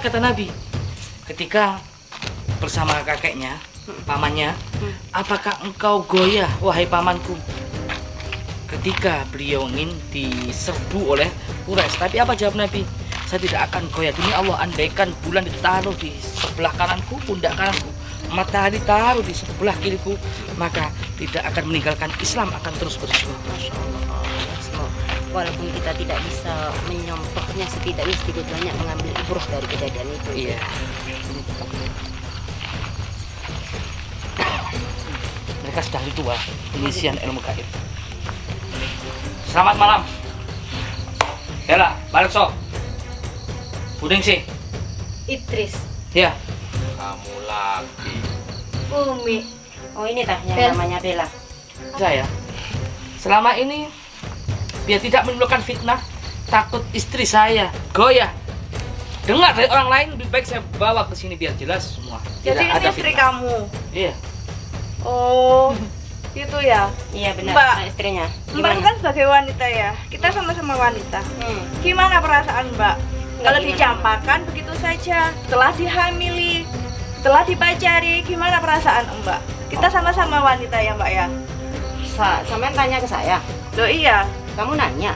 kata Nabi ketika bersama kakeknya, pamannya, apakah engkau goyah wahai pamanku? Ketika beliau ingin diserbu oleh Quraisy, tapi apa jawab Nabi? Saya tidak akan goyah demi Allah, andaikan bulan ditaruh di sebelah kananku, pundak kananku, matahari taruh di sebelah kiriku, maka tidak akan meninggalkan Islam, akan terus berjuang. Masya Allah. Walaupun kita tidak bisa menyompoknya, setidaknya sedikit banyak mengambil ibrah dari kejadian itu. Iya. Mereka sudah ritual pengisian ilmu gaib. Selamat malam. Bella, balik sok. Puding sih. Idris, Ya. Kamu lagi. Umi, Oh ini tah yang Bel. namanya Bella. Saya selama ini biar tidak menimbulkan fitnah, takut istri saya goyah dengar dari orang lain, lebih baik saya bawa ke sini biar jelas semua. jadi Tidak ini ada istri fitnah. kamu. Iya. Oh, itu ya. Iya benar, Mbak. istrinya. Mbak itu kan sebagai wanita ya. Kita sama-sama wanita. Gimana perasaan Mbak? Kalau gimana? dicampakkan begitu saja, setelah dihamili, setelah dipacari, gimana perasaan Mbak? Kita sama-sama wanita ya Mbak ya. Sampean tanya ke saya. Loh iya, Kamu nanya.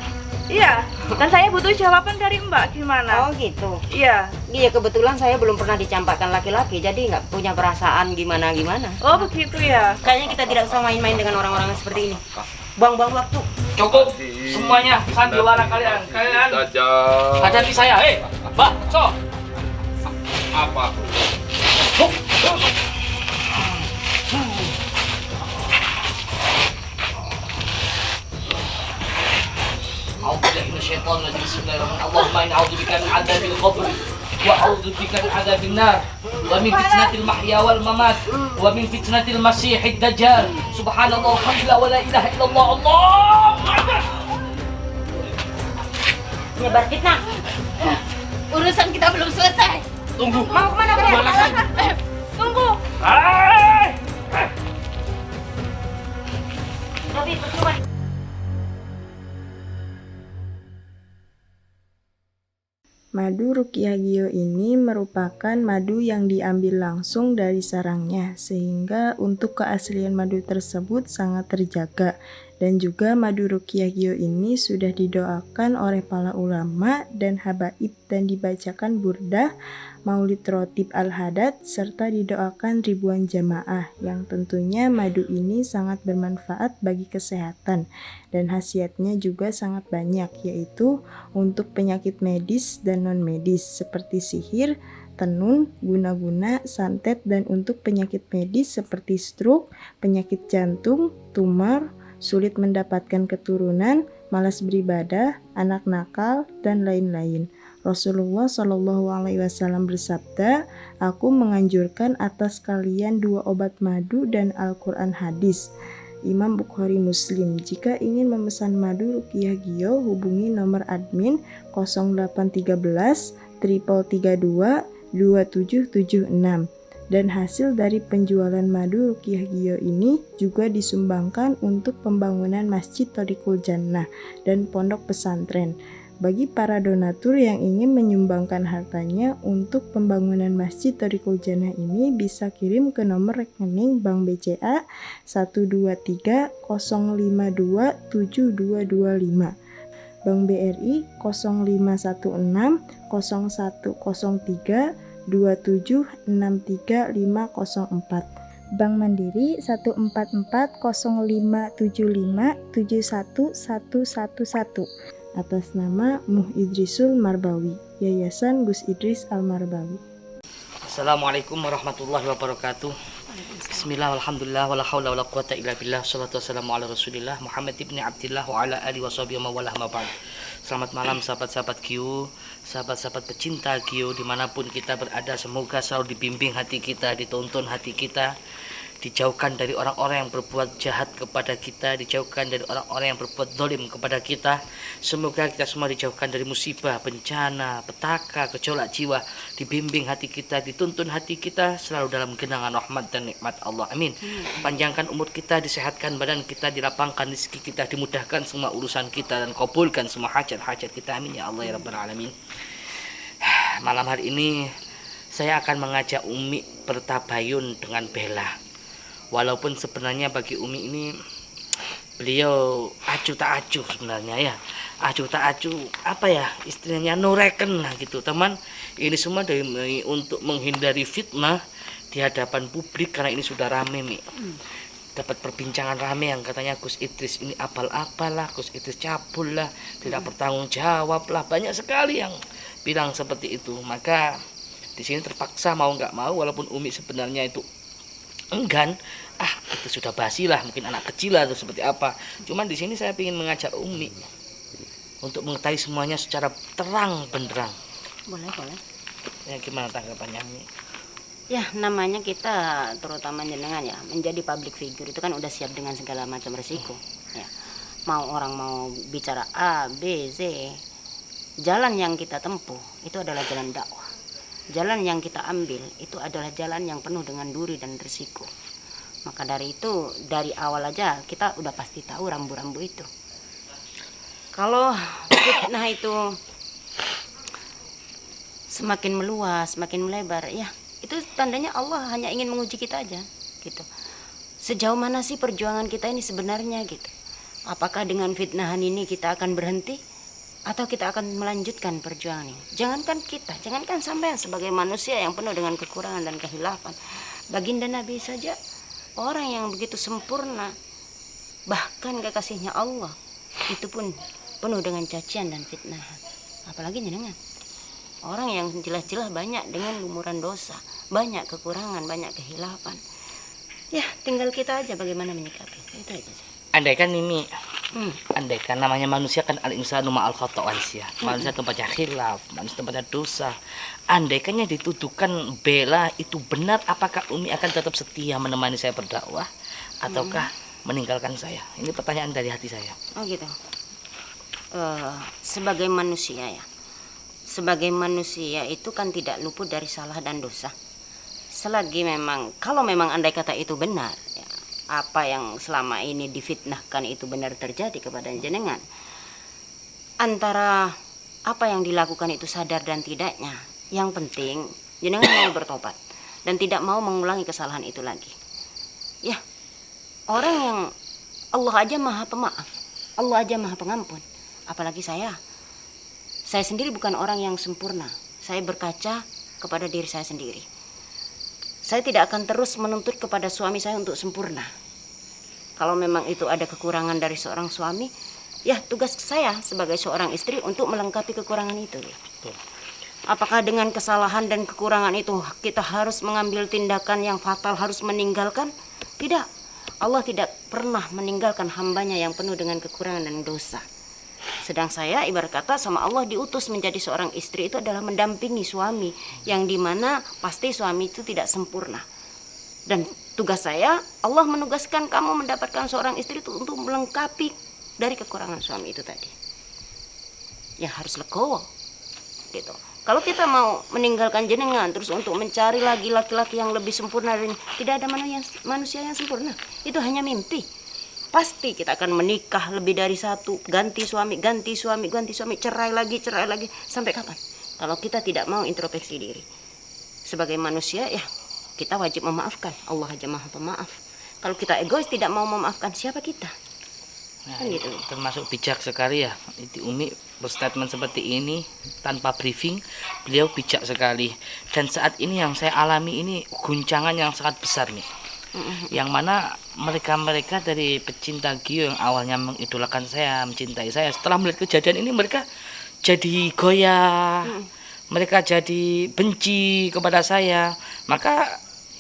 iya. Dan saya butuh jawaban dari Mbak gimana? Oh gitu. Iya. Iya kebetulan saya belum pernah dicampakkan laki-laki, jadi nggak punya perasaan gimana-gimana. Oh begitu ya. Kayaknya kita tidak usah main-main dengan orang-orang seperti ini. Buang-buang waktu. Cukup semuanya, sandiwara kalian. Kalian saja. hadapi saya. Mbak, so. Apa? Allahumma inni a'udzubika min 'adzabil qabr wa a'udzubika min 'adzabin nar wa min fitnatil mahya wal mamat wa min fitnatil masiihid dajjal. Subhanallah walhamdulillah wa la ilaha illallah. Allahu akbar. Nyebar fitnah. Urusan kita belum selesai. Tunggu. Mau kemana kalian? Kemana sih? Tunggu. Hai! Tapi percuma. Madu Ruqyah Gio ini merupakan madu yang diambil langsung dari sarangnya, sehingga untuk keaslian madu tersebut sangat terjaga. Dan juga madu Ruqyah Gio ini sudah didoakan oleh para ulama dan habaib dan dibacakan burdah, maulid rotib al-hadad, serta didoakan ribuan jamaah, yang tentunya madu ini sangat bermanfaat bagi kesehatan dan khasiatnya juga sangat banyak, yaitu untuk penyakit medis dan non-medis seperti sihir, tenun, guna-guna, santet, dan untuk penyakit medis seperti stroke, penyakit jantung, tumor, sulit mendapatkan keturunan, malas beribadah, anak nakal, dan lain-lain. Rasulullah Shallallahu Alaihi Wasallam bersabda, "Aku menganjurkan atas kalian 2 obat madu dan Al-Quran hadis." Imam Bukhari Muslim. Jika ingin memesan madu Ruqyah Gio, hubungi nomor admin 0813 332 2776. Dan hasil dari penjualan madu Ruqyah Gio ini juga disumbangkan untuk pembangunan Masjid Thoriqul Jannah dan pondok pesantren. Bagi para donatur yang ingin menyumbangkan hartanya untuk pembangunan Masjid Thoriqul Jannah ini bisa kirim ke nomor rekening Bank BCA 123 052 7225, Bank BRI 0516 0103 2763504, Bank Mandiri 144 0575 71111, atas nama Muh Idrisul Marbawi, Yayasan Gus Idris Al-Marbawi. Assalamualaikum warahmatullahi wabarakatuh. Bismillah, alhamdulillah, wala hawla wala quwata illa billah. Salatu wassalamu ala rasulillah Muhammad ibn Abdillah wa ala alihi wa sahbihi wa mawalah ma ba'd. Selamat malam sahabat-sahabat Gio, sahabat-sahabat pecinta Gio dimanapun kita berada. Semoga selalu dibimbing hati kita, dituntun hati kita, dijauhkan dari orang-orang yang berbuat jahat kepada kita, dijauhkan dari orang-orang yang berbuat zalim kepada kita. Semoga kita semua dijauhkan dari musibah, bencana, petaka, gejolak jiwa, dibimbing hati kita, dituntun hati kita selalu dalam genangan rahmat dan nikmat Allah. Amin. Panjangkan umur kita, disehatkan badan kita, dilapangkan rezeki kita, dimudahkan semua urusan kita, dan kabulkan semua hajat-hajat kita. Amin ya Allah ya Rabbal Alamin. malam hari ini saya akan mengajak Umi bertabayun dengan Bella. Walaupun sebenarnya bagi Umi ini beliau acuh tak acuh sebenarnya ya. Acuh tak acuh apa ya istilahnya, no reckon lah gitu teman. Ini semua dari untuk menghindari fitnah di hadapan publik karena ini sudah rame Mi. Dapat perbincangan rame yang katanya Gus Idris ini apal-apalah, Gus Idris cabul lah, tidak bertanggung jawab lah, banyak sekali yang bilang seperti itu. Maka di sini terpaksa mau nggak mau, walaupun Umi sebenarnya itu enggan, itu sudah basi lah, mungkin anak kecil lah atau seperti apa. Cuman di sini saya ingin mengajak Umi untuk mengetahui semuanya secara terang benderang. Boleh. Ya gimana tanggapannya Umi? Ya, namanya kita terutama jenengan ya menjadi public figure itu kan udah siap dengan segala macam resiko. Ya, orang mau bicara A, B, Z, jalan yang kita tempuh itu adalah jalan dakwah. Jalan yang kita ambil itu adalah jalan yang penuh dengan duri dan risiko. Maka dari itu dari awal aja kita udah pasti tahu rambu-rambu itu. Kalau fitnah itu semakin meluas, semakin melebar, ya itu tandanya Allah hanya ingin menguji kita aja gitu. Sejauh mana sih perjuangan kita ini sebenarnya gitu. Apakah dengan fitnahan ini kita akan berhenti atau kita akan melanjutkan perjuangan ini? Jangankan kita, jangankan sampean sebagai manusia yang penuh dengan kekurangan dan kehilafan, baginda Nabi saja orang yang begitu sempurna, bahkan kekasihnya Allah itu pun penuh dengan cacian dan fitnahan. Apalagi jenengan, orang yang jelas-jelas banyak dengan lumuran dosa, banyak kekurangan, banyak kehilafan. Ya, tinggal kita aja bagaimana menyikapi. Itu aja. Andaikan ini, andaikan namanya manusia kan al-insanu ma'al khata'an ya. Manusia tempatnya khilaf, manusia tempatnya dosa. Andaikannya dituduhkan Bella itu benar, apakah Umi akan tetap setia menemani saya berdakwah ataukah meninggalkan saya? Ini pertanyaan dari hati saya. Oh gitu. Sebagai manusia ya. Sebagai manusia itu kan tidak luput dari salah dan dosa. Selagi memang, kalau memang andai kata itu benar, ya, apa yang selama ini difitnahkan itu benar terjadi kepada jenengan, antara apa yang dilakukan itu sadar dan tidaknya, yang penting jenengan mau bertobat dan tidak mau mengulangi kesalahan itu lagi. Ya, orang yang Allah aja maha pemaaf, Allah aja maha pengampun, apalagi saya sendiri bukan orang yang sempurna. Saya berkaca kepada diri saya sendiri. Saya tidak akan terus menuntut kepada suami saya untuk sempurna. Kalau memang itu ada kekurangan dari seorang suami, ya tugas saya sebagai seorang istri untuk melengkapi kekurangan itu. Apakah dengan kesalahan dan kekurangan itu kita harus mengambil tindakan yang fatal, harus meninggalkan? Tidak. Allah tidak pernah meninggalkan hambanya yang penuh dengan kekurangan dan dosa. Sedang saya ibarat kata sama Allah diutus menjadi seorang istri itu adalah mendampingi suami, yang dimana pasti suami itu tidak sempurna. Dan tugas saya, Allah menugaskan kamu mendapatkan seorang istri itu untuk melengkapi dari kekurangan suami itu tadi. Ya harus legowo gitu. Kalau kita mau meninggalkan jenengan terus untuk mencari lagi laki-laki yang lebih sempurna, dan tidak ada manusia yang sempurna, itu hanya mimpi. Pasti kita akan menikah lebih dari satu, ganti suami, cerai lagi, sampai kapan? Kalau kita tidak mau introspeksi diri. Sebagai manusia ya kita wajib memaafkan, Allah aja maha pemaaf. Kalau kita egois tidak mau memaafkan, siapa kita? Nah, Kan gitu. termasuk bijak sekali ya. Itu Umi berstatement seperti ini tanpa briefing, beliau bijak sekali. Dan saat ini yang saya alami ini guncangan yang sangat besar nih. Yang mana mereka dari pecinta Gio yang awalnya mengidolakan saya, mencintai saya, setelah melihat kejadian ini mereka jadi goyah, mereka jadi benci kepada saya. Maka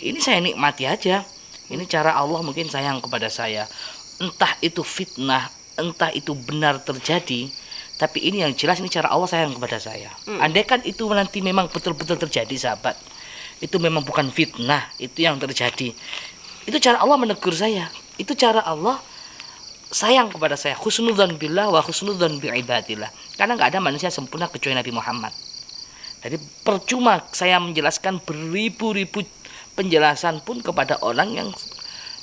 ini saya nikmati aja. Ini cara Allah mungkin sayang kepada saya. Entah itu fitnah, entah itu benar terjadi, tapi ini yang jelas ini cara Allah sayang kepada saya. Andaikan itu nanti memang betul-betul terjadi sahabat, itu memang bukan fitnah, itu yang terjadi. Itu cara Allah menegur saya. Itu cara Allah sayang kepada saya. Husnudzan billah wa husnudzan bi ibadillah. Karena nggak ada manusia sempurna kecuali Nabi Muhammad. Jadi percuma saya menjelaskan beribu-ribu penjelasan pun kepada orang yang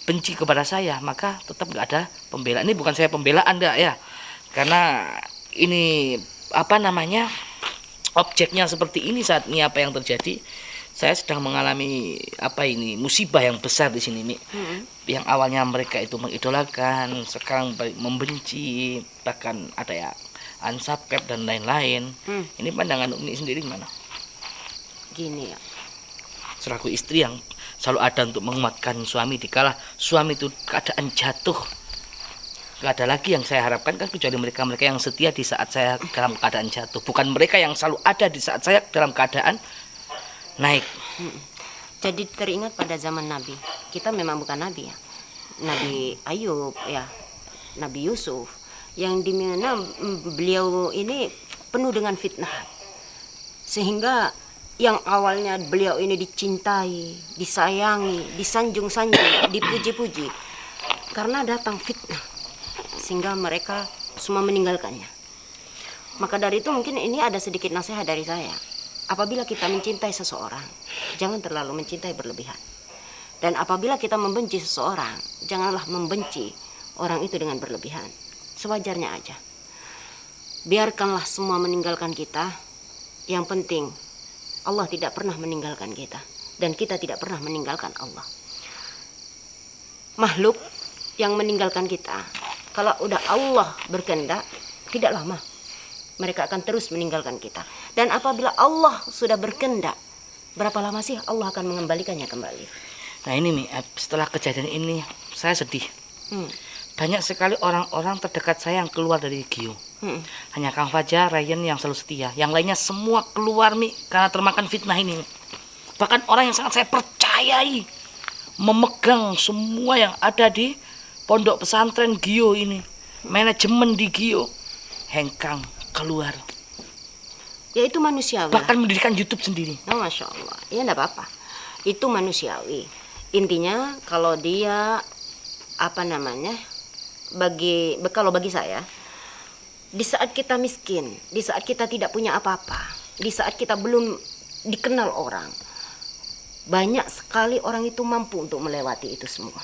benci kepada saya, maka tetap nggak ada pembelaan. Ini bukan saya pembelaan enggak ya. Karena ini objeknya seperti ini saat ini apa yang terjadi, saya sedang mengalami musibah yang besar di sini, Mi. Yang awalnya mereka itu mengidolakan, sekarang membenci, bahkan ada ya unsubscribe dan lain-lain. Ini pandangan Umi sendiri gimana? Gini ya, Selaku istri yang selalu ada untuk menguatkan suami dikala suami itu keadaan jatuh. Gak ada lagi yang saya harapkan kan kecuali mereka-mereka yang setia di saat saya dalam keadaan jatuh, bukan mereka yang selalu ada di saat saya dalam keadaan naik. jadi teringat pada zaman Nabi. Kita memang bukan Nabi ya. Nabi Ayub ya, Nabi Yusuf, yang dimana beliau ini penuh dengan fitnah. Sehingga yang awalnya beliau ini dicintai, disayangi, disanjung-sanjung, dipuji-puji, karena datang fitnah, sehingga mereka semua meninggalkannya. Maka dari itu mungkin ini ada sedikit nasihat dari saya. Apabila kita mencintai seseorang, jangan terlalu mencintai berlebihan. Dan apabila kita membenci seseorang, janganlah membenci orang itu dengan berlebihan. Sewajarnya aja. Biarkanlah semua meninggalkan kita. Yang penting Allah tidak pernah meninggalkan kita, dan kita tidak pernah meninggalkan Allah. Makhluk yang meninggalkan kita, kalau udah Allah berkehendak, tidak lama mereka akan terus meninggalkan kita. Dan apabila Allah sudah berkehendak, berapa lama sih Allah akan mengembalikannya kembali? Nah ini Mi, setelah kejadian ini saya sedih. Banyak sekali orang-orang terdekat saya yang keluar dari Gio. Hanya Kang Fajar, Ryan yang selalu setia. Yang lainnya semua keluar, Mi, karena termakan fitnah ini, Mi. Bahkan orang yang sangat saya percayai, memegang semua yang ada di pondok pesantren Gio ini, manajemen di Gio, hengkang keluar. Ya itu manusiawi. Bahkan mendirikan YouTube sendiri. Oh, Masya Allah. Ya enggak apa-apa. Itu manusiawi. Intinya kalau dia kalau bagi saya, di saat kita miskin, di saat kita tidak punya apa-apa, di saat kita belum dikenal orang, banyak sekali orang itu mampu untuk melewati itu semua.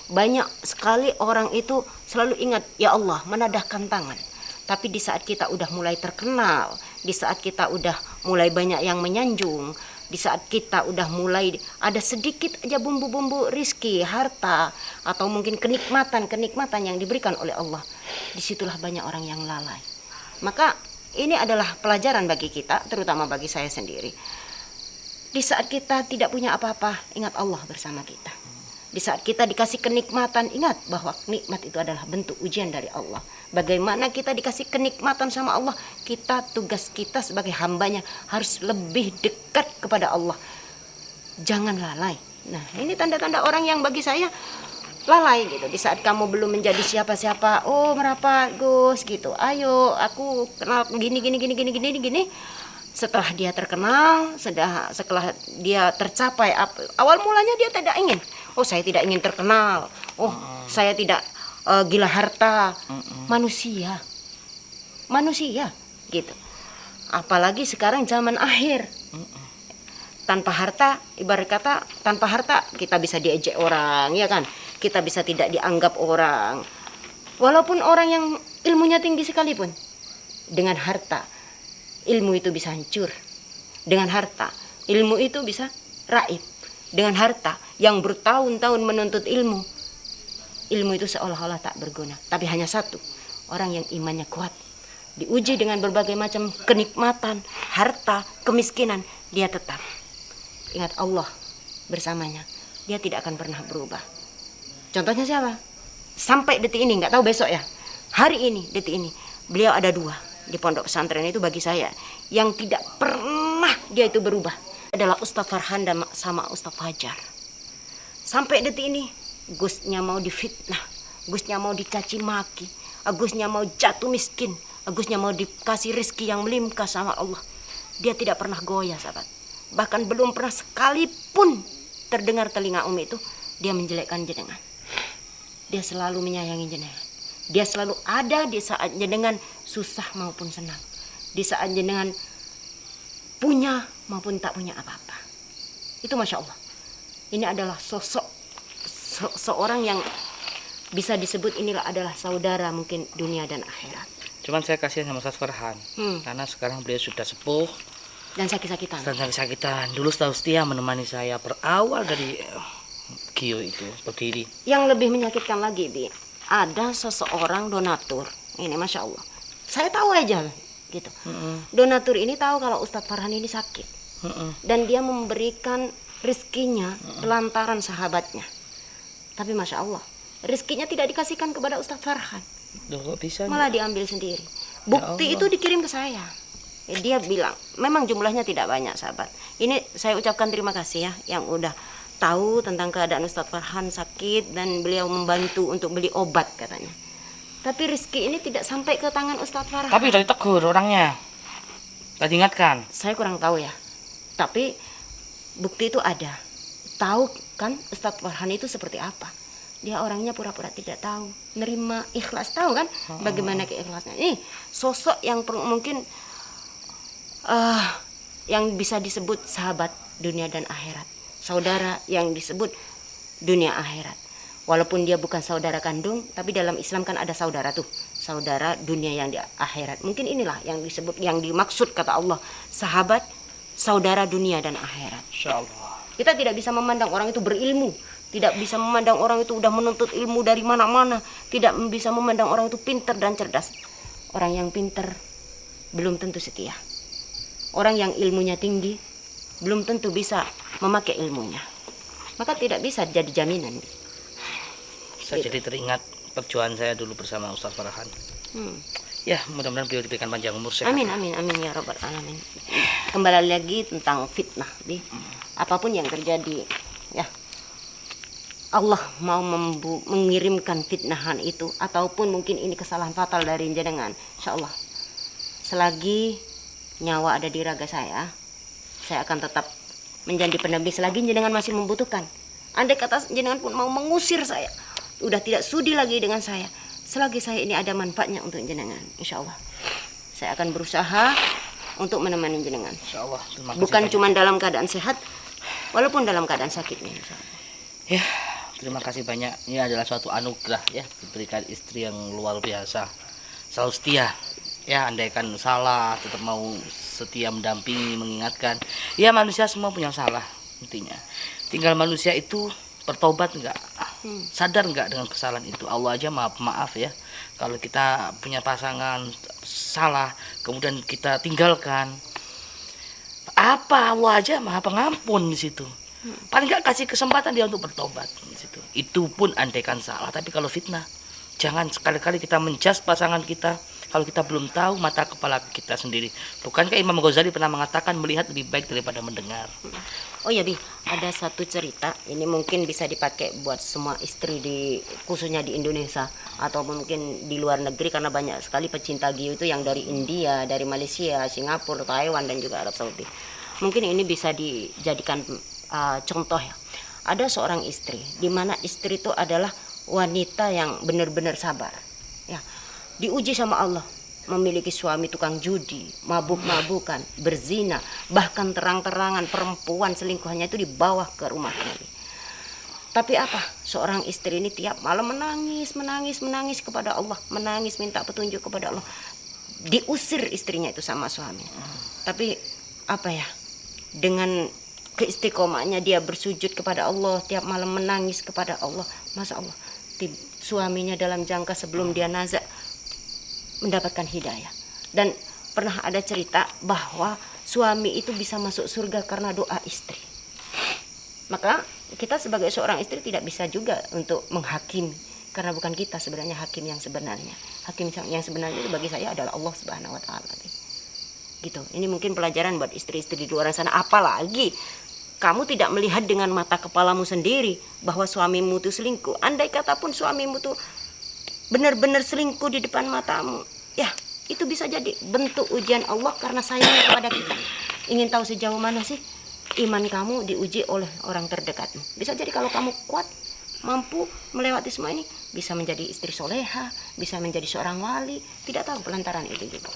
Banyak sekali orang itu selalu ingat, ya Allah, menadahkan tangan. Tapi di saat kita udah mulai terkenal, di saat kita udah mulai banyak yang menyanjung, di saat kita udah mulai ada sedikit aja bumbu-bumbu rizki, harta, atau mungkin kenikmatan yang diberikan oleh Allah, disitulah banyak orang yang lalai. Maka ini adalah pelajaran bagi kita, terutama bagi saya sendiri. Di saat kita tidak punya apa-apa, ingat Allah bersama kita. Di saat kita dikasih kenikmatan, ingat bahwa nikmat itu adalah bentuk ujian dari Allah. Bagaimana kita dikasih kenikmatan sama Allah, tugas kita sebagai hambanya harus lebih dekat kepada Allah. Jangan lalai. Nah, ini tanda-tanda orang yang bagi saya lalai gitu. Di saat kamu belum menjadi siapa-siapa, oh merapat Gus gitu. Ayo, aku kenal gini. Setelah dia terkenal, setelah dia tercapai, awal mulanya dia tidak ingin. Oh, saya tidak ingin terkenal. Oh, saya tidak gila harta. Manusia gitu. Apalagi sekarang zaman akhir. Tanpa harta, ibarat kata tanpa harta kita bisa diejek orang, ya kan? Kita bisa tidak dianggap orang. Walaupun orang yang ilmunya tinggi sekalipun, dengan harta ilmu itu bisa hancur. Dengan harta ilmu itu bisa raib. Dengan harta yang bertahun-tahun menuntut ilmu itu seolah-olah tak berguna. Tapi hanya satu, orang yang imannya kuat, diuji dengan berbagai macam kenikmatan, harta, kemiskinan, dia tetap ingat Allah bersamanya. Dia tidak akan pernah berubah. Contohnya siapa? Sampai detik ini, nggak tahu besok ya, hari ini, detik ini, beliau ada 2 di pondok pesantren itu bagi saya yang tidak pernah dia itu berubah, adalah Ustaz Farhan sama Ustaz Fajar. Sampai detik ini Gusnya mau difitnah, Gusnya mau dicaci maki, Gusnya mau jatuh miskin, Gusnya mau dikasih rezeki yang melimpah sama Allah, dia tidak pernah goyah, sahabat. Bahkan belum pernah sekalipun terdengar telinga Umi itu dia menjelekkan jenengan. Dia selalu menyayangi jenengan. Dia selalu ada di saat jenengan susah maupun senang, di saat jenengan punya maupun tak punya apa-apa. Itu Masya Allah. Ini adalah sosok seorang yang bisa disebut inilah adalah saudara mungkin dunia dan akhirat. Cuman saya kasihan sama Ustaz Farhan. Karena sekarang beliau sudah sepuh Dan sakit-sakitan. dan sakit-sakitan. Dulu selalu setia menemani saya berawal dari Gio itu berdiri. Yang lebih menyakitkan lagi, Bi, ada seseorang donatur. Ini Masya Allah. Saya tahu aja gitu. Donatur ini tahu kalau Ustadz Farhan ini sakit. Dan dia memberikan rizkinya lantaran sahabatnya. Tapi Masya Allah, rizkinya tidak dikasihkan kepada Ustadz Farhan. Duh, kok bisa? Malah diambil sendiri. Bukti itu dikirim ke saya. Dia bilang, memang jumlahnya tidak banyak sahabat. Ini saya ucapkan terima kasih ya yang udah tahu tentang keadaan Ustadz Farhan sakit dan beliau membantu untuk beli obat katanya. Tapi rezeki ini tidak sampai ke tangan Ustadz Farhan. Tapi udah ditegur orangnya. Udah diingatkan. Saya kurang tahu ya. Tapi bukti itu ada. Tahu kan Ustadz Farhan itu seperti apa? Dia orangnya pura-pura tidak tahu, nerima, ikhlas, tahu kan bagaimana keikhlasannya. Ini sosok yang mungkin yang bisa disebut sahabat dunia dan akhirat, saudara yang disebut dunia akhirat. Walaupun dia bukan saudara kandung, tapi dalam Islam kan ada saudara tuh, saudara dunia yang di akhirat. Mungkin inilah yang disebut, yang dimaksud kata Allah, sahabat, saudara dunia dan akhirat. Insyaallah. Kita tidak bisa memandang orang itu berilmu, tidak bisa memandang orang itu udah menuntut ilmu dari mana-mana, tidak bisa memandang orang itu pintar dan cerdas. Orang yang pintar belum tentu setia. Orang yang ilmunya tinggi belum tentu bisa memakai ilmunya. Maka tidak bisa jadi jaminan. Saya jadi teringat perjuangan saya dulu bersama Ustaz Farhan. Ya, mudah-mudahan beliau diberikan panjang umur sehat. Amin, amin, amin ya Rabbal Alamin. Kembali lagi tentang fitnah, Bi. Apapun yang terjadi, ya Allah mau mengirimkan fitnahan itu, ataupun mungkin ini kesalahan fatal dari jenengan, insya Allah selagi nyawa ada di raga saya akan tetap menjadi pendamping selagi jenengan masih membutuhkan. Andai kata jenengan pun mau mengusir saya, udah tidak sudi lagi dengan saya, selagi saya ini ada manfaatnya untuk jenengan, insya Allah saya akan berusaha untuk menemani jenengan. Insya Allah. Bukan cuma dalam keadaan sehat, walaupun dalam keadaan sakitnya. Ya, terima kasih banyak. Ini adalah suatu anugerah ya, diberikan istri yang luar biasa, selalu setia. Ya, andaikan salah tetap mau setia mendampingi, mengingatkan. Ya, manusia semua punya salah intinya. Tinggal manusia itu bertobat enggak, sadar enggak dengan kesalahan itu. Allah aja maaf ya. Kalau kita punya pasangan salah, kemudian kita tinggalkan, apa Allah aja maha pengampun di situ. Paling nggak kasih kesempatan dia untuk bertobat di situ. Itu pun andaikan salah. Tapi kalau fitnah, jangan sekali-kali kita menjas pasangan kita kalau kita belum tahu mata kepala kita sendiri. Bukankah Imam Ghazali pernah mengatakan melihat lebih baik daripada mendengar? Oh ya Bi, ada satu cerita, ini mungkin bisa dipakai buat semua istri khususnya di Indonesia atau mungkin di luar negeri, karena banyak sekali pecinta Gio itu yang dari India, dari Malaysia, Singapura, Taiwan dan juga Arab Saudi. Mungkin ini bisa dijadikan contoh ya. Ada seorang istri, di mana istri itu adalah wanita yang benar-benar sabar. Ya, diuji sama Allah, memiliki suami tukang judi, mabuk-mabukan, berzina, bahkan terang-terangan perempuan selingkuhannya itu dibawa ke rumahnya. Tapi apa? Seorang istri ini tiap malam menangis kepada Allah, menangis minta petunjuk kepada Allah. Diusir istrinya itu sama suami. Tapi apa ya? Dengan keistiqomahnya dia bersujud kepada Allah, tiap malam menangis kepada Allah. Masya Allah, suaminya dalam jangka sebelum dia nazak mendapatkan hidayah. Dan pernah ada cerita bahwa suami itu bisa masuk surga karena doa istri. Maka kita sebagai seorang istri tidak bisa juga untuk menghakimi, karena bukan kita sebenarnya hakim yang sebenarnya. Hakim yang sebenarnya itu bagi saya adalah Allah Subhanahu wa taala. Gitu. Ini mungkin pelajaran buat istri-istri di luar sana. Apalagi kamu tidak melihat dengan mata kepalamu sendiri bahwa suamimu itu selingkuh. Andai kata pun suamimu itu benar-benar selingkuh di depan matamu, ya itu bisa jadi bentuk ujian Allah karena sayangnya kepada kita. Ingin tahu sejauh mana sih iman kamu diuji oleh orang terdekatmu. Bisa jadi kalau kamu kuat, mampu melewati semua ini, bisa menjadi istri soleha, bisa menjadi seorang wali. Tidak tahu pelantaran itu juga.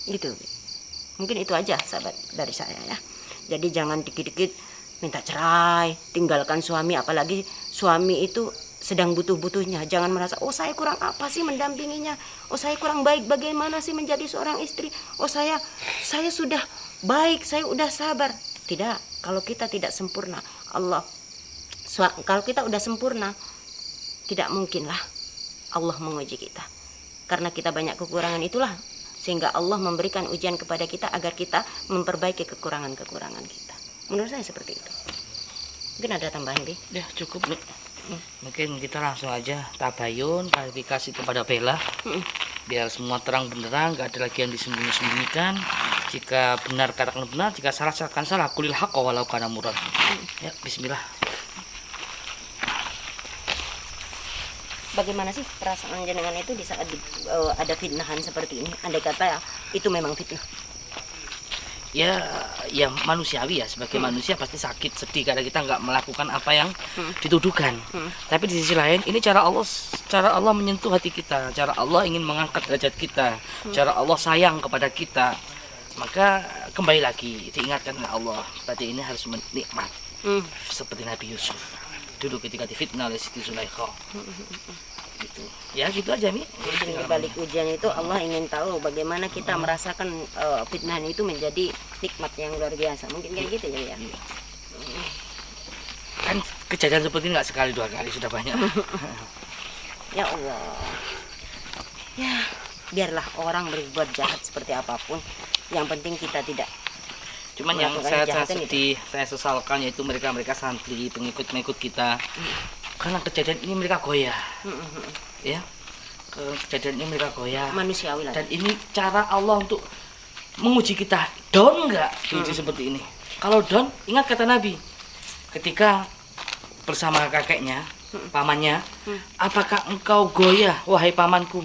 Gitu. Mungkin itu aja sahabat dari saya ya. Jadi jangan dikit-dikit minta cerai, tinggalkan suami, apalagi suami itu sedang butuh-butuhnya. Jangan merasa, oh saya kurang apa sih mendampinginya, oh saya kurang baik bagaimana sih menjadi seorang istri, oh saya sudah baik, saya udah sabar. Tidak, kalau kita tidak sempurna, kalau kita udah sempurna, tidak mungkinlah Allah menguji kita. Karena kita banyak kekurangan itulah sehingga Allah memberikan ujian kepada kita agar kita memperbaiki kekurangan-kekurangan kita. Menurut saya seperti itu. Mungkin ada tambahan, Bi? Ya cukup nih. Mungkin kita langsung aja tabayun, klarifikasi kepada Bella, biar semua terang benderang, gak ada lagi yang disembunyi-sembunyikan. Jika benar katakan benar, jika salah katakan salah. Qulil haqqa walau kana murran. Ya, bismillah. Bagaimana sih perasaan jenengan itu di saat ada fitnahan seperti ini? Andai kata itu memang fitnah. Ya manusiawi ya, sebagai manusia pasti sakit, sedih karena kita nggak melakukan apa yang dituduhkan. Tapi di sisi lain, ini cara Allah menyentuh hati kita, cara Allah ingin mengangkat derajat kita, cara Allah sayang kepada kita. Maka kembali lagi diingatkan oleh Allah, berarti ini harus menikmat. Seperti Nabi Yusuf dulu ketika difitnah oleh Siti Zulaikha. Gitu. Ya gitu aja nih. Di balik ujian itu Allah ingin tahu bagaimana kita merasakan fitnah itu menjadi nikmat yang luar biasa. Mungkin kayak gitu ya. Kan kejadian seperti ini nggak sekali dua kali, sudah banyak. Ya Allah. Ya, biarlah orang berbuat jahat seperti apapun. Yang penting kita tidak. Cuman yang saya sedih, saya sesalkan yaitu mereka santri, pengikut kita. Karena kejadian ini mereka goyah. Ya. Kejadian ini mereka goyah. Manusiawi lah. Dan ini cara Allah untuk menguji kita. Down enggak diuji seperti ini? Kalau down, ingat kata Nabi. Ketika bersama kakeknya, pamannya, apakah engkau goyah wahai pamanku?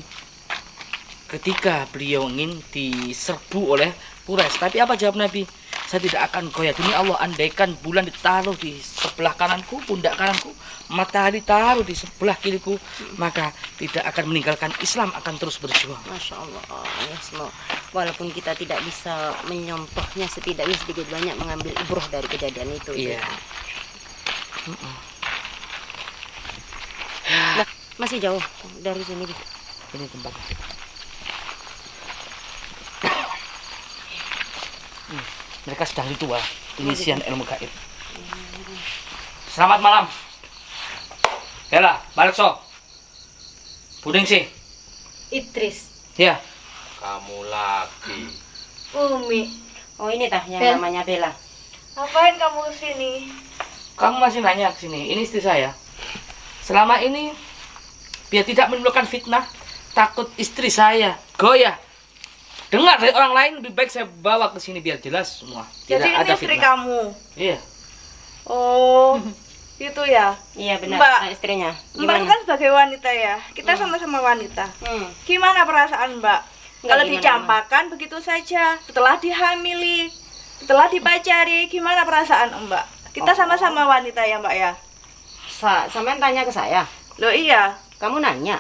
Ketika beliau ingin diserbu oleh Quraisy. Tapi apa jawab Nabi? Saya tidak akan goyah. Demi Allah, andaikan bulan ditaruh di sebelah kananku, pundak kananku, matahari taruh di sebelah kiriku, maka tidak akan meninggalkan Islam, akan terus berjuang. Masya Allah. Ya, walaupun kita tidak bisa menyontohnya, setidaknya sedikit banyak mengambil ibrah dari kejadian itu. Iya. Nah, masih jauh dari sini. Ini tempatnya. Mereka sedang ritual pengisian ilmu gaib. Selamat malam. Bella, Balekso, Buding sih. Idris, Ya. Kamu lagi. Umi, Oh ini tah yang Bel. namanya Bella. ngapain kamu sini? Kamu masih nanya ke sini. Ini istri saya. Selama ini biar tidak menimbulkan fitnah, takut istri saya goyah. Dengar dari orang lain, lebih baik saya bawa ke sini biar jelas semua. Tidak Jadi ini ada istri fitnah. kamu. Iya. Oh, itu ya. Iya benar, Mbak. Istrinya. Mbak Gimana? kan sebagai wanita ya. Kita sama-sama wanita. Gimana perasaan Mbak? Kalau gimana, dicampakkan begitu saja, setelah dihamili, setelah dipacari, gimana perasaan Mbak? Kita sama-sama wanita ya Mbak ya. Sampean tanya ke saya. Loh iya. Kamu nanya.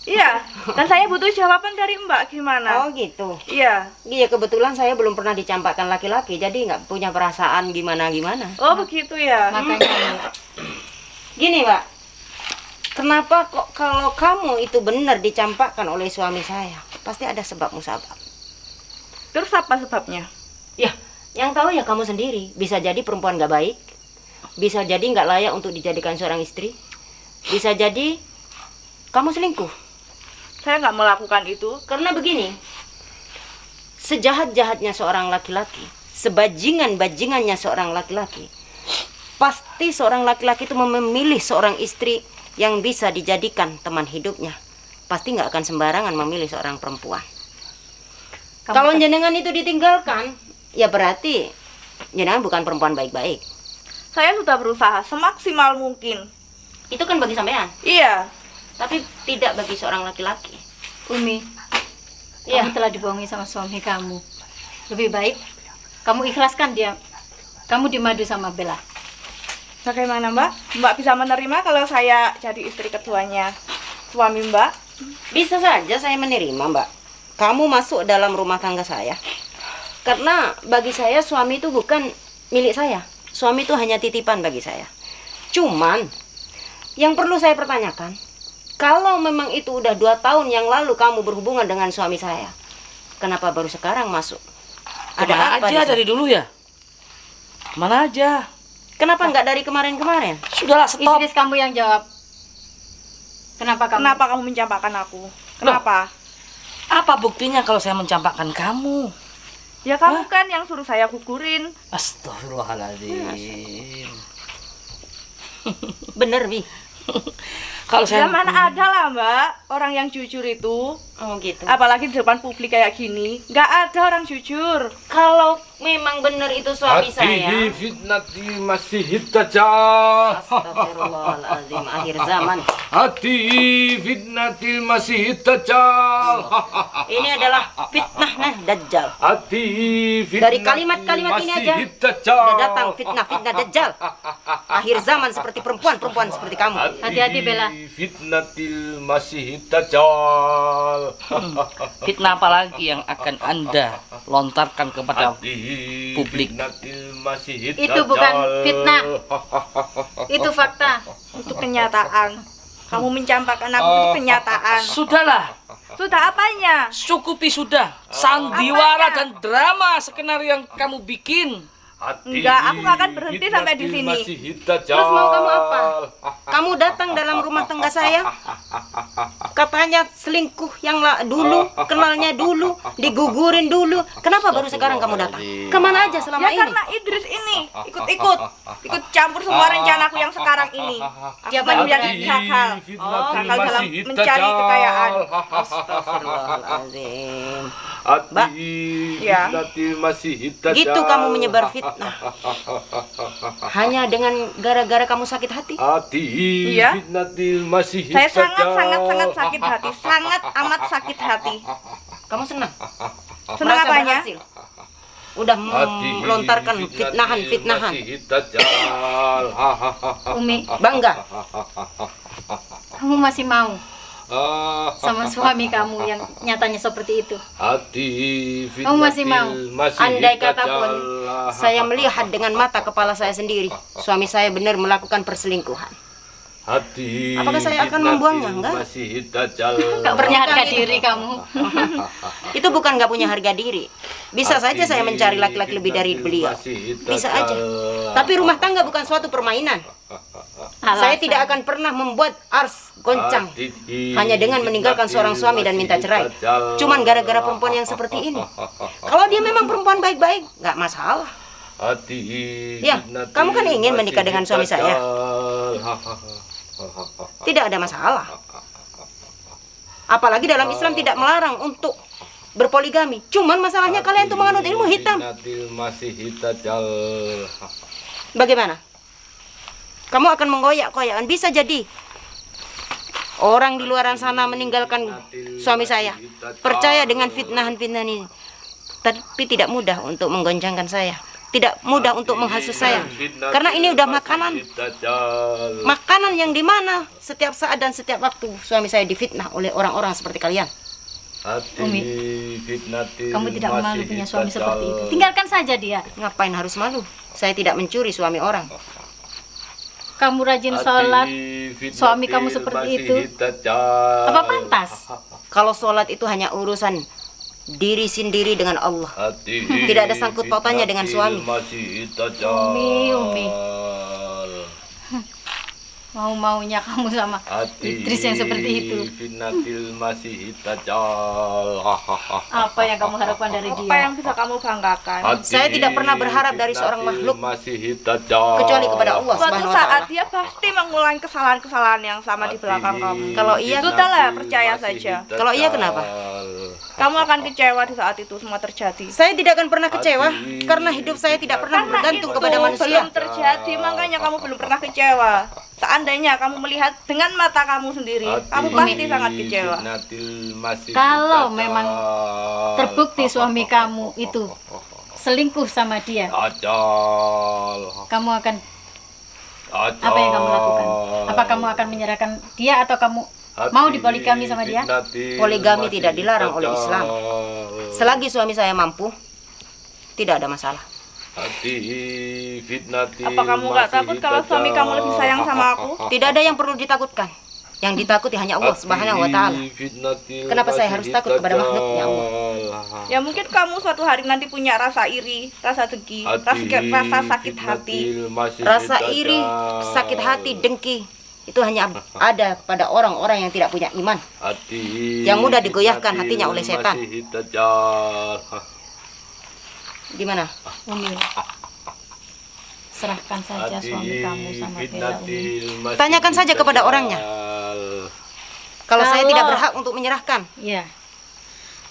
Iya. Dan saya butuh jawaban dari Mbak gimana? Oh gitu. Iya. Iya kebetulan saya belum pernah dicampakkan laki-laki, jadi nggak punya perasaan gimana-gimana. Oh begitu ya. Gini Mbak, kenapa kok kalau kamu itu benar dicampakkan oleh suami saya, pasti ada sebab musabab. Terus apa sebabnya? Ya, yang tahu ya kamu sendiri. Bisa jadi perempuan nggak baik, bisa jadi nggak layak untuk dijadikan seorang istri, bisa jadi kamu selingkuh. Saya nggak melakukan itu. Karena begini, sejahat-jahatnya seorang laki-laki, sebajingan-bajingannya seorang laki-laki, pasti seorang laki-laki itu memilih seorang istri yang bisa dijadikan teman hidupnya. Pasti nggak akan sembarangan memilih seorang perempuan. Kalau jenengan itu ditinggalkan, ya berarti jenengan bukan perempuan baik-baik. Saya sudah berusaha semaksimal mungkin. Itu kan bagi sampean, Iya. tapi tidak bagi seorang laki-laki. Umi, Ya. kamu telah dibohongi sama suami kamu. Lebih baik kamu ikhlaskan dia. Kamu dimadu sama Bella. Bagaimana Mbak? Mbak bisa menerima kalau saya jadi istri keduanya suami Mbak? Bisa saja saya menerima, Mbak. Kamu masuk dalam rumah tangga saya. Karena bagi saya suami itu bukan milik saya. Suami itu hanya titipan bagi saya. Cuman Yang perlu saya pertanyakan, kalau memang itu udah 2 tahun yang lalu kamu berhubungan dengan suami saya, kenapa baru sekarang masuk? Kemana Ada apa di aja sini? dari dulu ya? Kemana aja? Kenapa nggak dari kemarin-kemarin? Sudahlah, stop. Idris, kamu yang jawab. Kenapa kamu? Kenapa kamu mencampakkan aku? Kenapa? Apa buktinya kalau saya mencampakkan kamu? Ya kamu kan yang suruh saya gugurin. Astagfirullahaladzim. Bener, Bi. Kalau saya Ya mana ada lah mbak, orang yang jujur itu. Oh gitu. Apalagi di depan publik kayak gini. Nggak ada orang jujur. Kalau memang benar itu suami saya. Hatihi fitnati masih dajjal. Astagfirullahaladzim, akhir zaman. Hatihi fitnati masih dajjal. Ini adalah fitnah nah Dajjal. Hatihi Dari kalimat-kalimat ini aja dajjal. sudah datang fitnah Dajjal. Akhir zaman seperti perempuan seperti kamu. Hati-hati, Bella. Fitnatil masih dajjal. fitnah apa lagi yang akan Anda lontarkan kepada publik? Itu bukan fitnah. Itu fakta. Itu kenyataan. Kamu mencampakkan aku itu kenyataan. Sudahlah, Sudah apanya? cukupi sudah. Sandiwara dan drama skenario yang kamu bikin. Enggak, aku nggak akan berhenti sampai di sini. Terus mau kamu apa? Kamu datang dalam rumah tangga saya, katanya selingkuh yang dulu, kenalnya dulu, digugurin dulu. Kenapa baru sekarang kamu datang? Kemana aja selama Ya ini? karena Idris ini ikut campur semua rencanaku yang sekarang ini. Aku baru yang gagal. Gagal dalam mencari kekayaan. Astagfirullahaladzim. Mbak, Ya. Gitu kamu menyebar fitnah. Hanya dengan gara-gara kamu sakit hati? Iya. Saya sangat sakit hati, sangat amat sakit hati. Kamu senang? Senang Merasa apanya? berhasil? Udah melontarkan fitnahan. Umi, Bangga. kamu masih mau sama suami kamu yang nyatanya seperti itu? Kamu masih mau? Andai kata pun saya melihat dengan mata kepala saya sendiri, suami saya benar melakukan perselingkuhan. Apakah saya akan membuangnya? Enggak. Gak punya harga diri kamu. Itu bukan nggak punya harga diri. Bisa saja saya mencari laki-laki lebih dari beliau. Bisa aja. Tapi rumah tangga bukan suatu permainan. Saya tidak akan pernah membuat ars goncang hanya dengan meninggalkan seorang suami dan minta cerai. Cuman gara-gara perempuan yang seperti ini. Kalau dia memang perempuan baik-baik, nggak masalah. Ya, kamu kan ingin menikah dengan suami saya. Tidak ada masalah. Apalagi dalam Islam tidak melarang untuk berpoligami. Cuman masalahnya kalian tuh menganut ilmu hitam. Bagaimana? Kamu akan menggoyak-goyakkan. Bisa jadi orang di luaran sana meninggalkan suami saya, percaya dengan fitnahan-fitnahan ini. Tapi tidak mudah untuk menggoncangkan saya. Tidak mudah untuk menghasut saya. Karena ini udah makanan. Makanan yang dimana setiap saat dan setiap waktu suami saya difitnah oleh orang-orang seperti kalian. Umi, kamu tidak malu punya suami seperti itu? Tinggalkan saja dia. Ngapain harus malu? Saya tidak mencuri suami orang. Kamu rajin sholat, suami kamu seperti itu. Apa pantas? Kalau sholat itu hanya urusan diri sendiri dengan Allah. Tidak ada sangkut pautannya dengan suami. Umi. Mau-maunya kamu sama Idris yang seperti itu. Apa yang kamu harapkan dari Apa dia? yang bisa kamu banggakan? Saya tidak pernah berharap dari seorang makhluk kecuali kepada Allah Suatu Subhanahu wa saat taala. dia pasti mengulangi kesalahan-kesalahan yang sama di belakang kamu. Kalau iya, Sudahlah, percaya saja. Kalau iya kenapa? Kamu akan kecewa di saat itu semua terjadi. Saya tidak akan pernah kecewa karena hidup saya tidak pernah Karena bergantung itu kepada manusia. belum terjadi, makanya kamu belum pernah kecewa. Seandainya kamu melihat dengan mata kamu sendiri, kamu pasti sangat kecewa. Kalau memang terbukti suami kamu itu selingkuh sama dia, kamu akan apa yang kamu lakukan? Apa kamu akan menyerahkan dia atau kamu mau dipoligami sama dia? Poligami tidak dilarang oleh Islam. Selagi suami saya mampu, tidak ada masalah. Hati fitnatil Apa kamu nggak takut kalau suami kamu lebih sayang sama aku? Tidak ada yang perlu ditakutkan. Yang ditakuti hanya Allah Subhanahu wa taala. Kenapa saya harus takut kepada makhluknya Allah? Ya mungkin kamu suatu hari nanti punya rasa iri, rasa dengki, rasa sakit hati. Rasa iri, sakit hati, dengki itu hanya ada pada orang-orang yang tidak punya iman. Yang mudah digoyahkan hatinya oleh setan. Gimana? Umi, serahkan saja suami kamu sama Bella, Umi. Tanyakan saja kepada orangnya. Kalau saya tidak berhak untuk menyerahkan. Ya.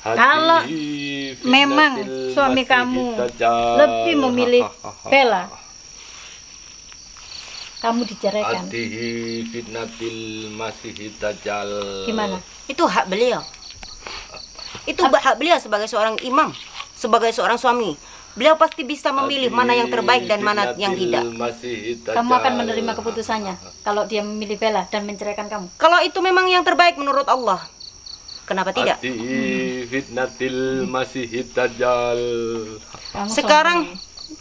Kalau memang suami kamu lebih memilih Bella, kamu diceraikan. Gimana? Itu hak beliau. Itu hak beliau sebagai seorang imam, sebagai seorang suami. Beliau pasti bisa memilih mana yang terbaik dan mana yang tidak. Kamu akan menerima keputusannya kalau dia memilih Bella dan menceraikan kamu. Kalau itu memang yang terbaik menurut Allah, kenapa tidak? Kamu Sekarang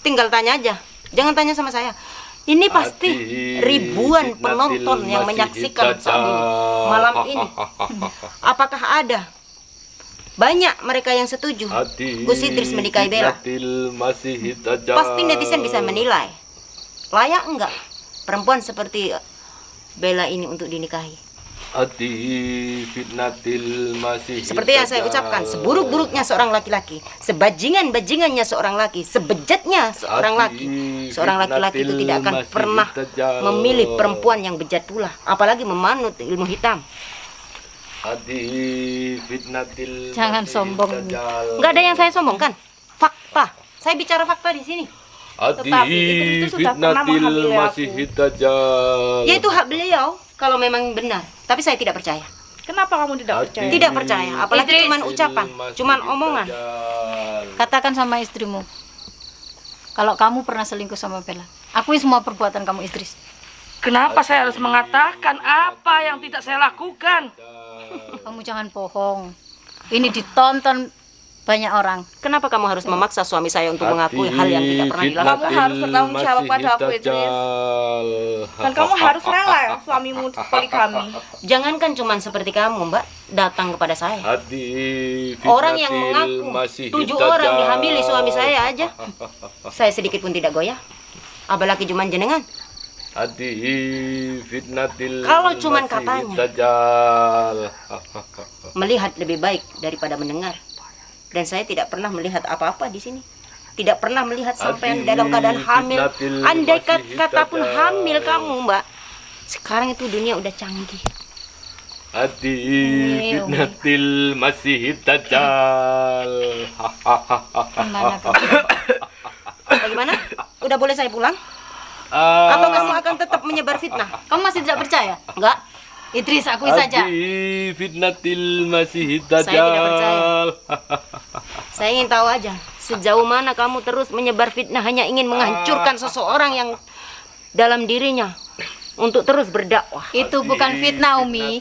tinggal tanya aja. Jangan tanya sama saya. Ini pasti ribuan penonton yang menyaksikan malam ini. Apakah ada banyak mereka yang setuju Gus Idris menikahi Bella? Pasti netizen bisa menilai layak enggak perempuan seperti Bella ini untuk dinikahi. Seperti yang saya ucapkan, seburuk-buruknya seorang laki-laki, sebajingan-bajingannya seorang laki, sebejatnya seorang laki, seorang laki-laki itu tidak akan pernah memilih perempuan yang bejat pula, apalagi memanut ilmu hitam. Jangan sombong. Nggak ada yang saya sombongkan. Fakta. Saya bicara fakta di sini. Tetapi itu sudah pernah menghamili aku. Yaitu hak beliau kalau memang benar. Tapi saya tidak percaya. Kenapa kamu tidak percaya? Tidak percaya. Apalagi cuman ucapan, cuman omongan. Katakan sama istrimu, kalau kamu pernah selingkuh sama Bella, akui semua perbuatan kamu, Idris. Kenapa saya harus mengatakan apa yang tidak saya lakukan? Kamu jangan bohong. Ini ditonton banyak orang. Kenapa kamu harus memaksa suami saya untuk mengakui hal yang tidak pernah dilakukan? Kamu harus bertanggung jawab pada aku, Idris. Dan kamu harus rela ya suamimu poligami. Jangankan cuman seperti kamu, Mbak, datang kepada saya. Orang yang mengaku 7 orang dihamili suami saya aja, saya sedikit pun tidak goyah. Apalagi cuman jenengan. Kalau cuman katanya, melihat lebih baik daripada mendengar. Dan saya tidak pernah melihat apa-apa di sini. Tidak pernah melihat sampai dalam keadaan hamil. Andai kata pun hamil kamu, Mbak. Sekarang itu dunia udah canggih. Fitnatil masih dajjal. Bagaimana? Udah boleh saya pulang? Atau kamu akan tetap menyebar fitnah? Kamu masih tidak percaya? Enggak. Idris, akui saja. Fitnatil masih Saya tidak percaya. dajjal. Saya ingin tahu aja, sejauh mana kamu terus menyebar fitnah hanya ingin menghancurkan seseorang yang dalam dirinya untuk terus berdakwah. Itu bukan fitnah, Umi.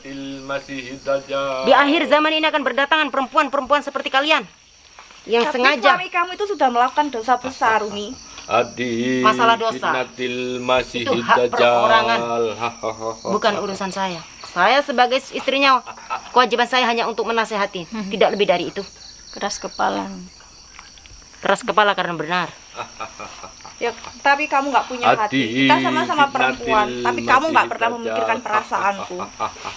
Di akhir zaman ini akan berdatangan perempuan-perempuan seperti kalian yang Tapi sengaja. suami kamu itu sudah melakukan dosa besar, Umi. Masalah dosa itu hak perorangan, bukan urusan saya. Saya sebagai istrinya, kewajiban saya hanya untuk menasehati, tidak lebih dari itu. Keras kepala. Keras kepala karena benar. Ya, tapi kamu nggak punya hati. Kita sama-sama perempuan, tapi kamu nggak pernah memikirkan perasaanku.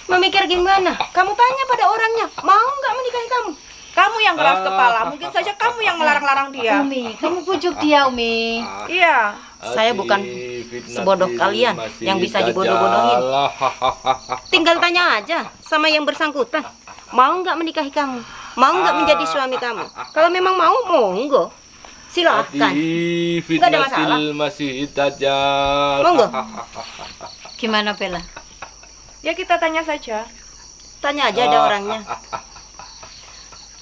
Memikir gimana? Kamu tanya pada orangnya, mau nggak menikahi kamu? Kamu yang keras kepala, mungkin saja kamu yang melarang-larang dia. Umi, kamu pujuk dia, Umi. Iya. Saya bukan sebodoh kalian yang bisa dibodoh-bodohin. Tinggal tanya aja sama yang bersangkutan. Mau nggak menikahi kamu? Mau nggak menjadi suami kamu? Kalau memang mau, monggo. Silakan. Nggak ada masalah. Monggo. Gimana, Bella? Ya kita tanya saja. Tanya aja ada orangnya.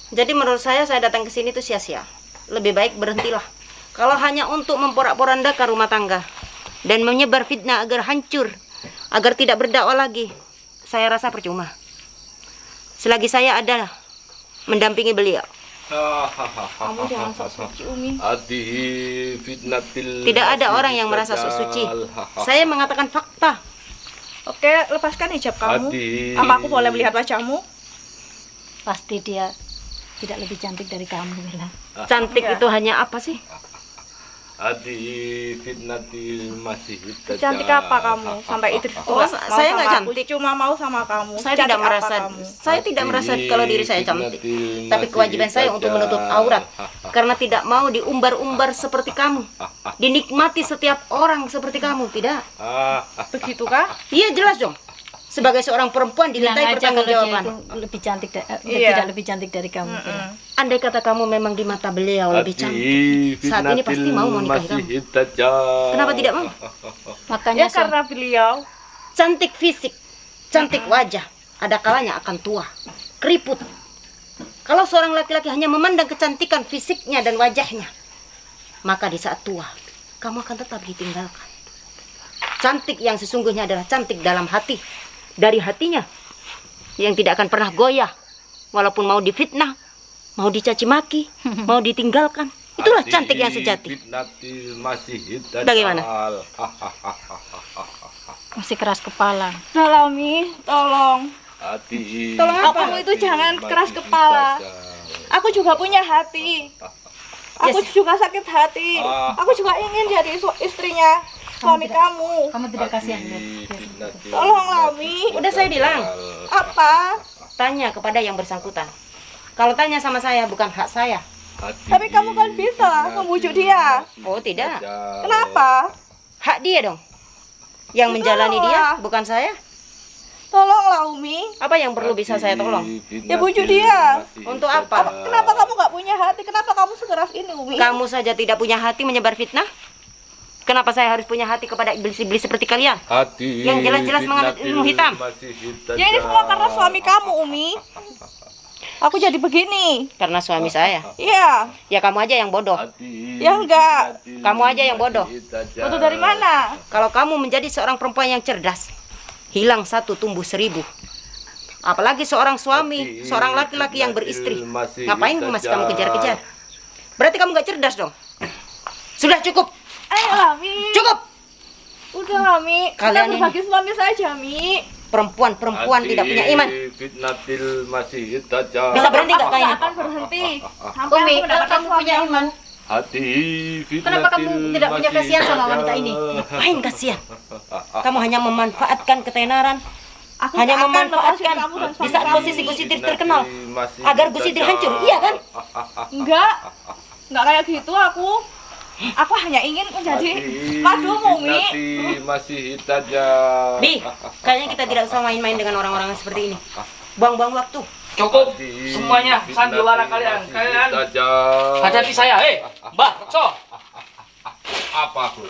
Jadi menurut saya datang ke sini tuh sia-sia. Lebih baik berhentilah. Kalau hanya untuk memporak-porandakan rumah tangga dan menyebar fitnah agar hancur, agar tidak berdakwah lagi, saya rasa percuma. Selagi saya ada mendampingi beliau, Kamu jangan sok suci, Umi. Ati fitnatil Tidak ada orang yang merasa sok suci. Saya mengatakan fakta. Oke, lepaskan hijab kamu. Adi. Apa aku boleh melihat wajahmu? Pasti dia tidak lebih cantik dari kamu, Bella. Cantik Iya. itu hanya apa sih? Adi fitnatil masihid dajjal. Cantik apa kamu? Sampai Idris itu Oh, nggak mau saya sama nggak aku, cantik. Cuma mau sama kamu. Saya Cantik tidak apa merasa kamu? saya tidak merasa kalau diri saya cantik. Tapi kewajiban saya untuk menutup aurat karena tidak mau diumbar-umbar seperti kamu. Dinikmati setiap orang seperti kamu, tidak? Begitukah? Iya, jelas dong. Sebagai seorang perempuan Bilang dimintai aja kalau dia pertanggungjawaban. itu lebih cantik, Iya. tidak lebih cantik dari kamu, Bella. Andai kata kamu memang di mata beliau lebih cantik, saat ini pasti mau nikahi kamu. Kenapa tidak mau? Makanya Ya karena beliau Cantik fisik, cantik wajah, ada kalanya akan tua, keriput. Kalau seorang laki-laki hanya memandang kecantikan fisiknya dan wajahnya, maka di saat tua, kamu akan tetap ditinggalkan. Cantik yang sesungguhnya adalah cantik dalam hati, dari hatinya, yang tidak akan pernah goyah, walaupun mau difitnah, mau dicaci maki, mau ditinggalkan. Itulah cantik yang sejati. Bagaimana? masih keras kepala. Dalami, tolong. Tolong kamu itu jangan keras kepala. Aku juga punya hati. Aku juga sakit hati. Aku juga ingin jadi istrinya suami kamu. Kamu tidak kasihan, ya? Tolong Lami. Udah saya bilang, Apa? tanya kepada yang bersangkutan. Kalau tanya sama saya, bukan hak saya. Tapi kamu kan bisa membujuk dia. Oh tidak, Kenapa? hak dia dong. Yang menjalani dia, bukan saya. Tolonglah Umi. Apa yang perlu bisa saya tolong? Ya bujuk dia. Untuk apa? Kenapa kamu nggak punya hati? Kenapa kamu sekeras ini Umi? Kamu saja tidak punya hati menyebar fitnah? Kenapa saya harus punya hati kepada iblis-iblis seperti kalian? Yang jelas-jelas mengandung ilmu hitam. Ya ini semua karena suami kamu Umi. Aku jadi begini. Karena suami saya. Iya. Ya kamu aja yang bodoh. Ya enggak. Kamu aja yang bodoh. Foto dari mana? Kalau kamu menjadi seorang perempuan yang cerdas, hilang satu tumbuh 1000. Apalagi seorang suami, seorang laki-laki yang beristri. Ngapain masih kamu kejar-kejar? Berarti kamu gak cerdas dong. Sudah cukup. Ayo Lami. Cukup. Udah Lami. Kalian Kita berbagi suami saja Mi. Perempuan-perempuan tidak punya iman. Fitnatil masihid dajjal. Bisa berhenti gak Aku kalian? nggak akan berhenti sampai Umi, aku kalau mendapatkan kamu suami punya yang iman, Hati kenapa kamu tidak punya kasihan sama wanita ini? Ngapain kasihan? Kamu hanya memanfaatkan ketenaran. Aku Hanya nggak akan memanfaatkan lepasin kamu dan di suami saat kamu. posisi Gusidir terkenal. Agar Gusidir hancur, iya kan? Enggak kayak gitu aku. Aku hanya ingin menjadi madumu Mi. Masihid dajjal. Bi, kayaknya kita tidak usah main-main dengan orang-orang seperti ini. Buang-buang waktu. Cukup semuanya sandiwara kalian. Kalian hadapi saya. Mbah, so. Apa aku?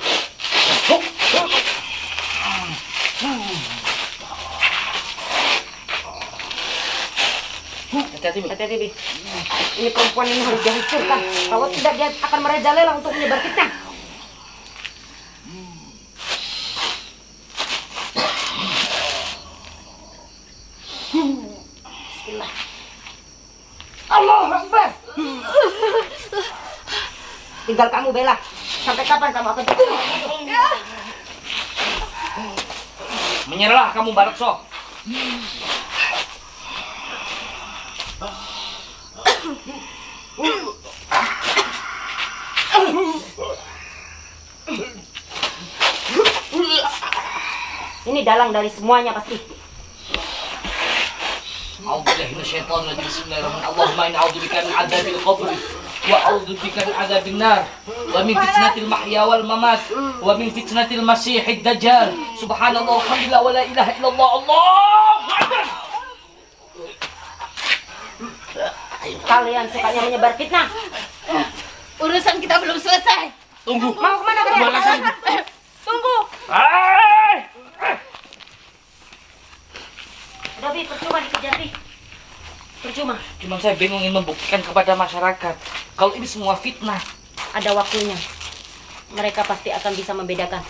Hati-hati, Mi. Hati-hati, Bi. Ini perempuan ini harus dihancurkan. Kalau tidak, dia akan merajalela untuk menyebar fitnah. Bismillah. Allah Akbar. Tinggal kamu, Bella. Sampai kapan kamu akan Menyerahlah kamu Barak so. Ini dalang dari semuanya pasti. A'udzubillahi minasyaitonir rajim. Bismillahirrahmanirrahim. Allahumma inni a'udzubika min 'adzabil qabr wa a'udzubika min 'adzabin nar wa min fitnatil mahya wal mamat wa min fitnatil masiihid dajjal. Subhanallah walhamdulillah wa la ilaha illallah. Allahu akbar. Kalian sukanya menyebar fitnah. Urusan kita belum selesai. Tunggu. Mau kemana kalian? Tunggu. Udah, Bi, percuma dikejar, Bi. Percuma. Cuman saya bingung ingin membuktikan kepada masyarakat kalau ini semua fitnah. Ada waktunya. Mereka pasti akan bisa membedakan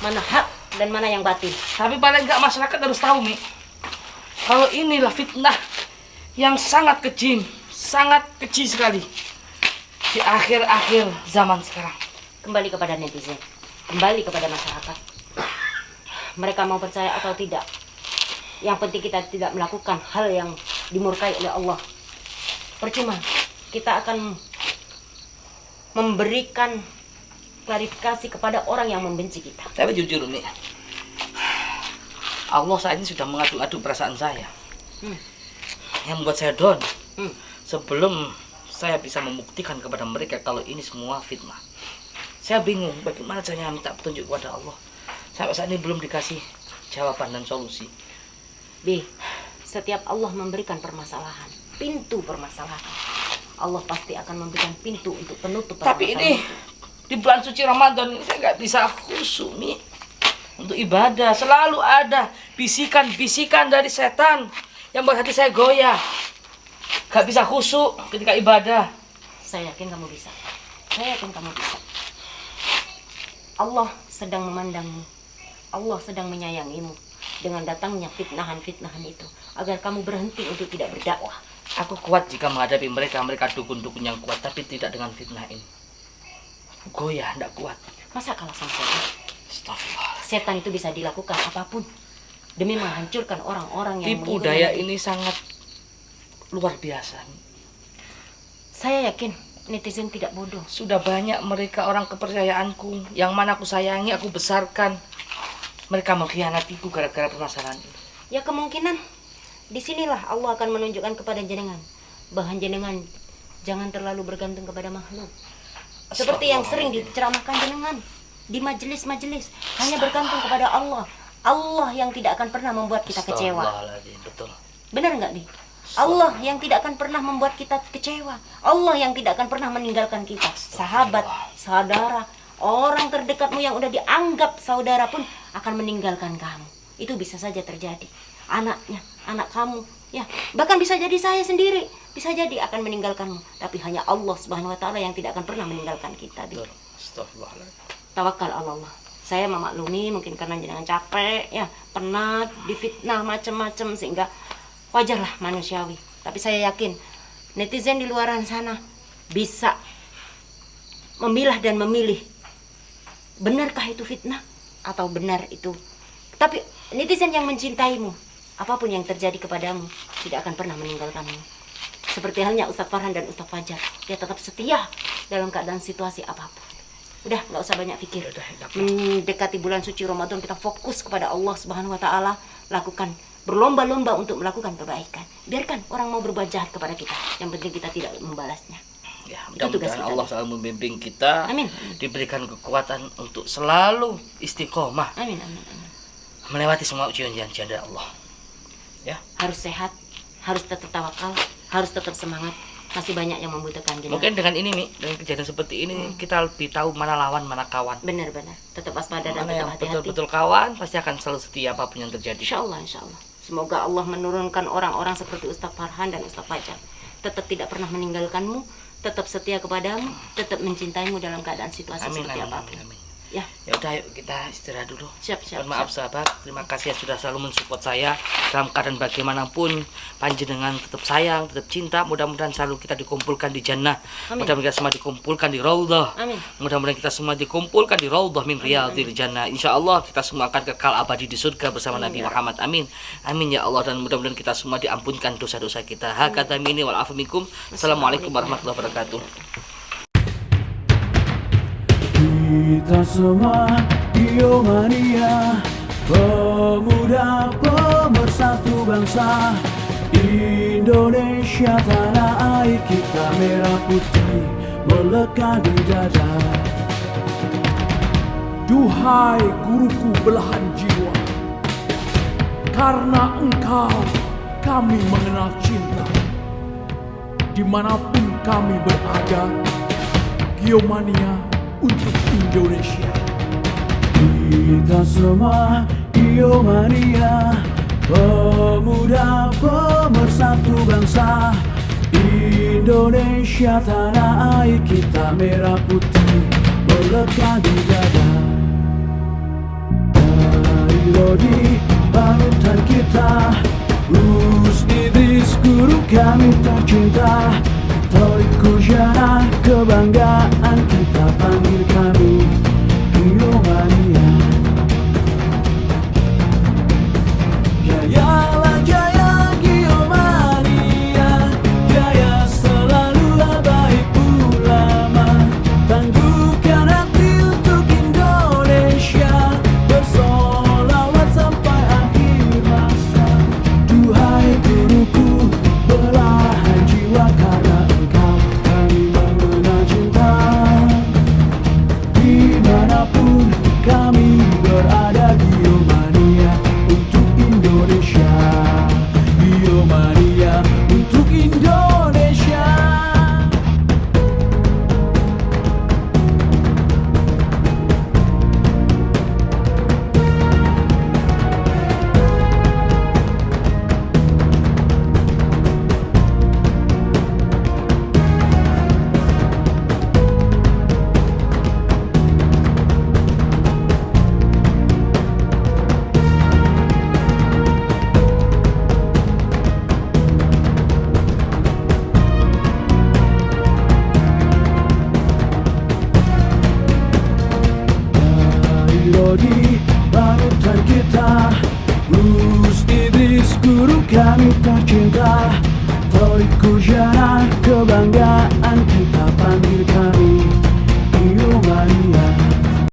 mana hak dan mana yang batil. Tapi paling enggak masyarakat harus tahu, Mi. Kalau inilah fitnah yang sangat kejam, sangat keji sekali di akhir-akhir zaman sekarang. Kembali kepada netizen, kembali kepada masyarakat. Mereka mau percaya atau tidak, yang penting kita tidak melakukan hal yang dimurkai oleh Allah. Percuma kita akan memberikan klarifikasi kepada orang yang membenci kita. Tapi jujur nih, Allah saat ini sudah mengaduk-aduk perasaan saya, yang membuat saya down. Sebelum saya bisa membuktikan kepada mereka kalau ini semua fitnah. Saya bingung bagaimana caranya minta petunjuk kepada Allah. Sampai saat ini belum dikasih jawaban dan solusi. Setiap Allah memberikan permasalahan, pintu permasalahan, Allah pasti akan memberikan pintu untuk penutup permasalahan. Tapi ini di bulan suci Ramadan ini saya nggak bisa khusyuk nih untuk ibadah. Selalu ada bisikan-bisikan dari setan yang buat hati saya goyah. Gak bisa khusyuk ketika ibadah. Saya yakin kamu bisa. Saya yakin kamu bisa. Allah sedang memandangmu. Allah sedang menyayangimu dengan datangnya fitnahan-fitnahan itu, agar kamu berhenti untuk tidak berdakwah. Aku kuat jika menghadapi mereka dukun-dukun yang kuat, tapi tidak dengan fitnah ini. Goyah, tidak kuat. Masa kalah sama setan? Astagfirullah. Setan itu bisa dilakukan apapun demi menghancurkan orang-orang yang tipu daya ini sangat luar biasa. Saya yakin netizen tidak bodoh. Sudah banyak mereka orang kepercayaanku, yang mana aku sayangi, aku besarkan. Mereka mengkhianatiku gara-gara permasalahan ini. Ya kemungkinan disinilah Allah akan menunjukkan kepada jenengan bahwa jenengan jangan terlalu bergantung kepada makhluk. Seperti yang sering diceramahkan jenengan di majelis-majelis, hanya bergantung kepada Allah. Allah yang tidak akan pernah membuat kita kecewa. Betul. Benar nggak, Di? Allah yang tidak akan pernah membuat kita kecewa. Allah yang tidak akan pernah meninggalkan kita. Sahabat, saudara, orang terdekatmu yang udah dianggap saudara pun akan meninggalkan kamu. Itu bisa saja terjadi. Anaknya, anak kamu, ya, bahkan bisa jadi saya sendiri, bisa jadi akan meninggalkanmu. Tapi hanya Allah Subhanahu wa taala yang tidak akan pernah meninggalkan kita. Tawakal Allah. Saya memaklumi mungkin karena jenengan capek, ya, penat, difitnah macam-macam, sehingga wajarlah manusiawi. Tapi saya yakin netizen di luaran sana bisa memilah dan memilih benarkah itu fitnah atau benar itu. Tapi netizen yang mencintaimu, apapun yang terjadi kepadamu, tidak akan pernah meninggalkanmu. Seperti halnya Ustadz Farhan dan Ustadz Fajar, dia tetap setia dalam keadaan situasi apapun. Udah, nggak usah banyak pikir. Mendekati bulan suci Ramadan, kita fokus kepada Allah Subhanahu wa taala, lakukan berlomba-lomba untuk melakukan kebaikan. Biarkan orang mau berbuat jahat kepada kita, yang penting kita tidak membalasnya. Ya, mudah-mudahan Allah selalu membimbing kita. Amin. Diberikan kekuatan untuk selalu istiqomah. Amin. Melewati semua ujian-ujian dari Allah. Ya. Harus sehat, harus tetap tawakal, harus tetap semangat. Masih banyak yang membutuhkan jenengan. Mungkin dengan ini, Mi, dengan kejadian seperti ini, kita lebih tahu mana lawan, mana kawan. Benar-benar. Tetap waspada dan mana tetap yang hati-hati. Betul-betul kawan, pasti akan selalu setia apapun yang terjadi. Insya Allah. Semoga Allah menurunkan orang-orang seperti Ustadz Farhan dan Ustadz Fajar. Tetap tidak pernah meninggalkanmu, tetap setia kepadamu, tetap mencintaimu dalam keadaan situasi seperti apapun. Amin. Ya udah, yuk kita istirahat dulu. Siap. Maaf sahabat, terima kasih yang sudah selalu mensupport saya dalam keadaan bagaimanapun. Panjenengan tetap sayang, tetap cinta. Mudah-mudahan selalu kita dikumpulkan di jannah. Mudah-mudahan kita semua dikumpulkan di raudhah. Mudah-mudahan kita semua dikumpulkan di raudhah min riyadhil jannah. Insya Allah kita semua akan kekal abadi di surga bersama Nabi Muhammad. Amin ya Allah. Dan mudah-mudahan kita semua diampunkan dosa-dosa kita. Hakadha minni wal afu minkum. Assalamualaikum warahmatullahi wabarakatuh. Kita semua Biomania, pemuda pemersatu bangsa. Indonesia tanah air kita, merah putih melekat di dada. Duhai guruku belahan jiwa, karena engkau kami mengenal cinta. Dimanapun kami berada, Biomania untuk Indonesia. Kita semua Biomania, pemuda pemersatu bangsa. Indonesia tanah air kita, merah putih melekat di dada. Dari Lodi panutan kita, Gus Idris guru kami tercinta. Torik Kujana, kebanggaan kita panggil kami Biomania. Jayalah jaya Biomania, jaya selalu baik ulama. Tangguhkan hati untuk Indonesia, bersolawat sampai akhir masa. Duhai guruku, belahan jiwa karena engkau kami mengenal cinta. Dimanapun kami berada, Biomania untuk Indonesia. Biomania untuk Indonesia. Lodi panutan kita, Gus Idris guru kami tercinta. Torik Kujana, kebanggaan